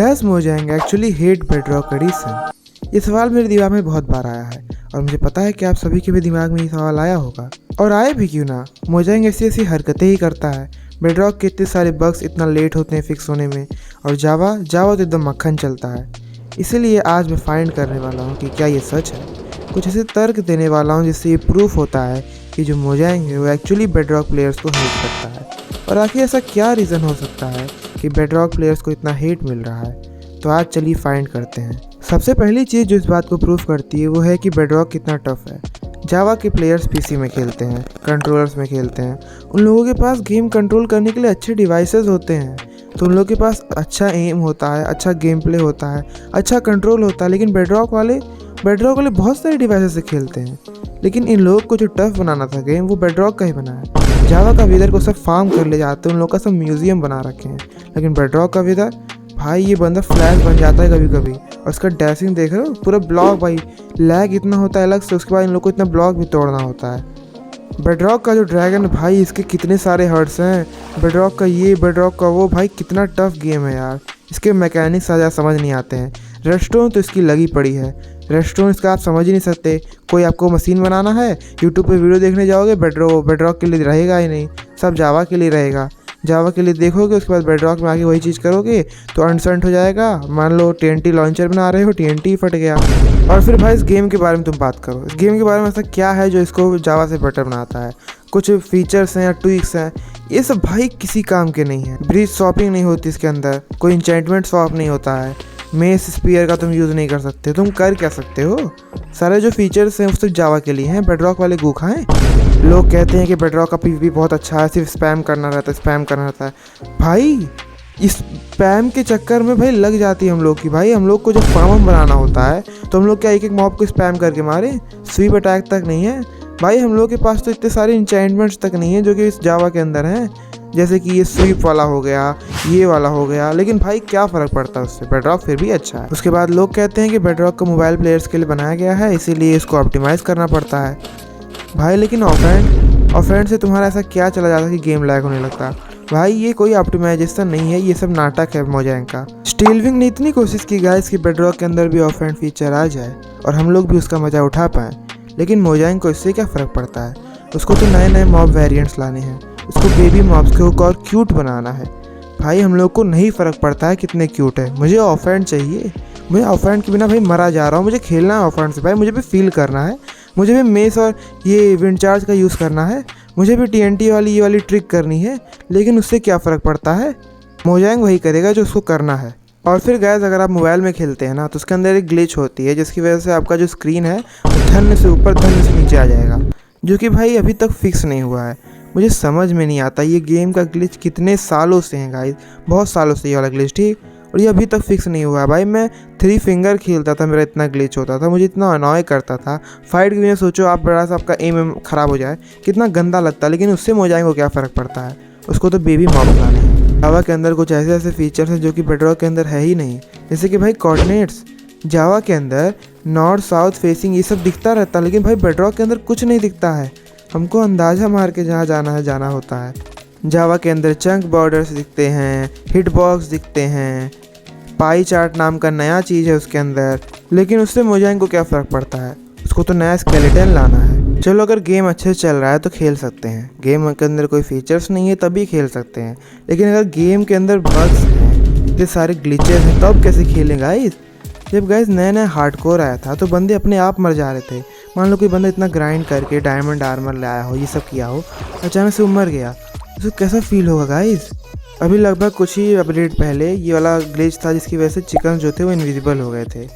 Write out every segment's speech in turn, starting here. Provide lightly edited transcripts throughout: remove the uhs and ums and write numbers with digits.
Does Mojang actually hate Bedrock edition? ये सवाल मेरे दिमाग में बहुत बार आया है और मुझे पता है कि आप सभी के भी दिमाग में ये सवाल आया होगा। और आए भी क्यों ना, मोजांग ऐसी ऐसी हरकतें ही करता है। बेडरॉक के इतने सारे बग्स इतना लेट होते हैं फिक्स होने में, और जावा तो एकदम मक्खन चलता है। इसीलिए आज मैं फाइंड करने वाला हूँ कि क्या ये सच है। कुछ ऐसे तर्क देने वाला हूँ जिससे ये प्रूफ होता है कि जो मोजांग है वो एक्चुअली बेडरॉक प्लेयर्स को हेट करता है। और आखिर ऐसा क्या रीज़न हो सकता है कि बेडरॉक प्लेयर्स को इतना हेट मिल रहा है। तो आज चलिए फाइंड करते हैं। सबसे पहली चीज़ जो इस बात को प्रूफ करती है वो है कि बेडरॉक कितना टफ है। जावा के प्लेयर्स पीसी में खेलते हैं, कंट्रोलर्स में खेलते हैं। उन लोगों के पास गेम कंट्रोल करने के लिए अच्छे डिवाइसेस होते हैं, तो उन लोगों के पास अच्छा एम होता है, अच्छा गेम प्ले होता है, अच्छा कंट्रोल होता है। लेकिन बेडरॉक वाले बहुत सारे डिवाइसेस से खेलते हैं। लेकिन इन लोगों को जो टफ बनाना था गेम, वो बेडरॉक का ही बनाया। जावा का वेदर को सब फार्म कर ले जाते हैं, उन लोगों का सब म्यूजियम बना रखे हैं। लेकिन बेडरॉक का वेदर, भाई ये बंदा फ्लैश बन जाता है कभी कभी। और उसका डैशिंग देख रहे हो, पूरा ब्लॉक, भाई लैग इतना होता है अलग से। उसके बाद इन लोग को इतना ब्लॉक भी तोड़ना होता है। बेडरॉक का जो ड्रैगन, भाई इसके कितने सारे हर्ट्स हैं। बेडरॉक का ये, बेडरॉक का वो, भाई कितना टफ गेम है यार। इसके मैकेनिक्स ज़्यादा समझ नहीं आते हैं। रेस्टोरेंट तो इसकी लगी पड़ी है। रेस्टोरेंट इसका आप समझ ही नहीं सकते। कोई आपको मशीन बनाना है, यूट्यूब पे वीडियो देखने जाओगे, बेडरॉक के लिए रहेगा ही नहीं, सब जावा के लिए रहेगा। जावा के लिए देखोगे, उसके बाद बेडरॉक में आके वही चीज़ करोगे तो अनसंट हो जाएगा। मान लो TNT लॉन्चर बना रहे हो, TNT फट गया। और फिर भाई इस गेम के बारे में तुम बात करो, इस गेम के बारे में ऐसा क्या है जो इसको जावा से बेटर बनाता है। कुछ फीचर्स हैं या ट्विक्स हैं, ये सब भाई किसी काम के नहीं है। ब्रिज स्वैपिंग नहीं होती इसके अंदर, कोई इंचेंटमेंट स्वैप नहीं होता है, मेस स्पीयर का तुम यूज़ नहीं कर सकते। तुम कर क्या सकते हो? सारे जो फीचर्स हैं वो सिर्फ जावा के लिए हैं। बेडरॉक वाले गूखा हैं। लोग कहते हैं कि बेडरॉक का PvP बहुत अच्छा है, सिर्फ स्पैम करना रहता है। भाई इस स्पैम के चक्कर में भाई लग जाती है हम लोग की। भाई हम लोग को जब फार्म बनाना होता है तो हम लोग क्या एक मॉब को स्पैम करके मारे? स्वीप अटैक तक नहीं है भाई। हम लोग के पास तो इतने सारे इंचेंटमेंट्स तक नहीं है जो कि इस जावा के अंदर हैं, जैसे कि ये स्वीप वाला हो गया, ये वाला हो गया। लेकिन भाई क्या फ़र्क पड़ता है उससे, बेडरॉक फिर भी अच्छा है। उसके बाद लोग कहते हैं कि बेडरॉक को मोबाइल प्लेयर्स के लिए बनाया गया है, इसीलिए इसको ऑप्टिमाइज़ करना पड़ता है। भाई लेकिन ऑफेंड से तुम्हारा ऐसा क्या चला जाता है कि गेम लैग होने लगता? भाई ये कोई ऑप्टिमाइजेशन नहीं है, ये सब नाटक है मोजांग का। स्टीलविंग ने इतनी कोशिश की गाइस कि बेडरॉक के अंदर भी ऑफेंड फीचर आ जाए और हम लोग भी उसका मज़ा उठा पाएँ। लेकिन मोजांग को इससे क्या फ़र्क पड़ता है? उसको तो नए नए मॉब वेरिएंट्स लाने हैं, उसको बेबी मॉब्स को और क्यूट बनाना है। भाई हम लोग को नहीं फ़र्क पड़ता है कितने क्यूट है। मुझे ऑफेंड चाहिए। मैं ऑफेंड के बिना भाई मरा जा रहा हूँ। मुझे खेलना है ऑफेंड से भाई, मुझे भी फील करना है, मुझे भी मेस और ये विंड चार्ज का यूज़ करना है, मुझे भी TNT वाली ये वाली ट्रिक करनी है। लेकिन उससे क्या फ़र्क पड़ता है? मोजांग वही करेगा जो उसको करना है। और फिर गाइस अगर आप मोबाइल में खेलते हैं ना तो उसके अंदर एक ग्लिच होती है जिसकी वजह से आपका जो स्क्रीन है वो धन्य से ऊपर धन्य से नीचे आ जाएगा, जो कि भाई अभी तक फिक्स नहीं हुआ है। मुझे समझ में नहीं आता ये गेम का ग्लिच कितने सालों से है गाइस, बहुत सालों से ये वाला ग्लिच, ठीक, और ये अभी तक फिक्स नहीं हुआ है। भाई मैं 3 फिंगर खेलता था, मेरा इतना ग्लिच होता था, मुझे इतना अनॉय करता था। फाइट के लिए सोचो आप, बड़ा सा आपका एम ख़राब हो जाए, कितना गंदा लगता है। लेकिन उससे मोजांग को क्या फ़र्क पड़ता है? उसको तो बेबी मॉब लाने हैं। जावा के अंदर कुछ ऐसे ऐसे फीचर्स हैं जो कि बेडरॉक के अंदर है ही नहीं, जैसे कि भाई कोऑर्डिनेट्स। जावा के अंदर नॉर्थ साउथ फेसिंग ये सब दिखता रहता है, लेकिन भाई बेडरॉक के अंदर कुछ नहीं दिखता है। हमको अंदाज़ा मार के जहाँ जाना है जाना होता है। जावा के अंदर चंक बॉर्डर्स दिखते हैं, हिट बॉक्स दिखते हैं, पाई चार्ट नाम का नया चीज़ है उसके अंदर। लेकिन उससे मोजांग को क्या फ़र्क पड़ता है? उसको तो नया स्केलेटन लाना है। चलो अगर गेम अच्छे से चल रहा है तो खेल सकते हैं, गेम के अंदर कोई फीचर्स नहीं है तभी खेल सकते हैं। लेकिन अगर गेम के अंदर बग्स हैं, इतने सारे ग्लिचेस हैं, तब कैसे खेलें गाइस? जब गाइस नया हार्डकोर आया था तो बंदे अपने आप मर जा रहे थे। मान लो कोई बंदा इतना ग्राइंड करके डायमंड आर्मर लाया हो, ये सब किया हो, अचानक से मर गया, तो कैसा फील होगा गाइस? अभी लगभग कुछ ही अपडेट पहले ये वाला ग्लिच था जिसकी वजह से चिकन जो थे वो इनविजिबल हो गए थे,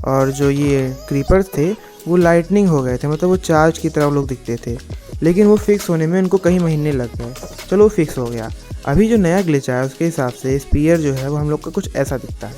और जो ये क्रीपर्स थे वो लाइटनिंग हो गए थे, मतलब वो चार्ज की तरह लोग दिखते थे। लेकिन वो फिक्स होने में उनको कई महीने लग गए। चलो वो फिक्स हो गया। अभी जो नया ग्लिच आया उसके हिसाब से स्पीयर जो है वो हम लोग का कुछ ऐसा दिखता है,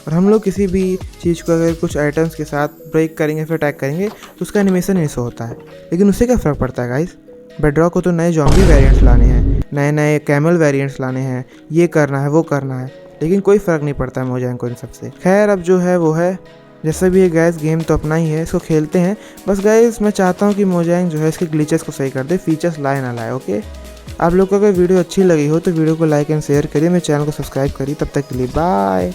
और हम लोग किसी भी चीज़ को अगर कुछ आइटम्स के साथ ब्रेक करेंगे फिर अटैक करेंगे तो उसका एनिमेशन ऐसा होता है। लेकिन उससे क्या फ़र्क पड़ता है गाइस? बेडरॉक को तो नए जॉम्बी वेरिएंट्स लाने हैं, नए नए कैमल वेरिएंट्स लाने हैं, ये करना है वो करना है, लेकिन कोई फ़र्क नहीं पड़ता है मोजांग को इन सबसे। खैर अब जो है वो है, जैसे भी ये गैस गेम तो अपना ही है, इसको खेलते हैं। बस गाइस मैं चाहता हूँ कि मोजांग जो है इसके ग्लिचेस को सही कर दे, फीचर्स लाए ना लाए। ओके, आप लोग को अगर वीडियो अच्छी लगी हो तो वीडियो को लाइक एंड शेयर करिए, मेरे चैनल को सब्सक्राइब करिए। तब तक के लिए बाय।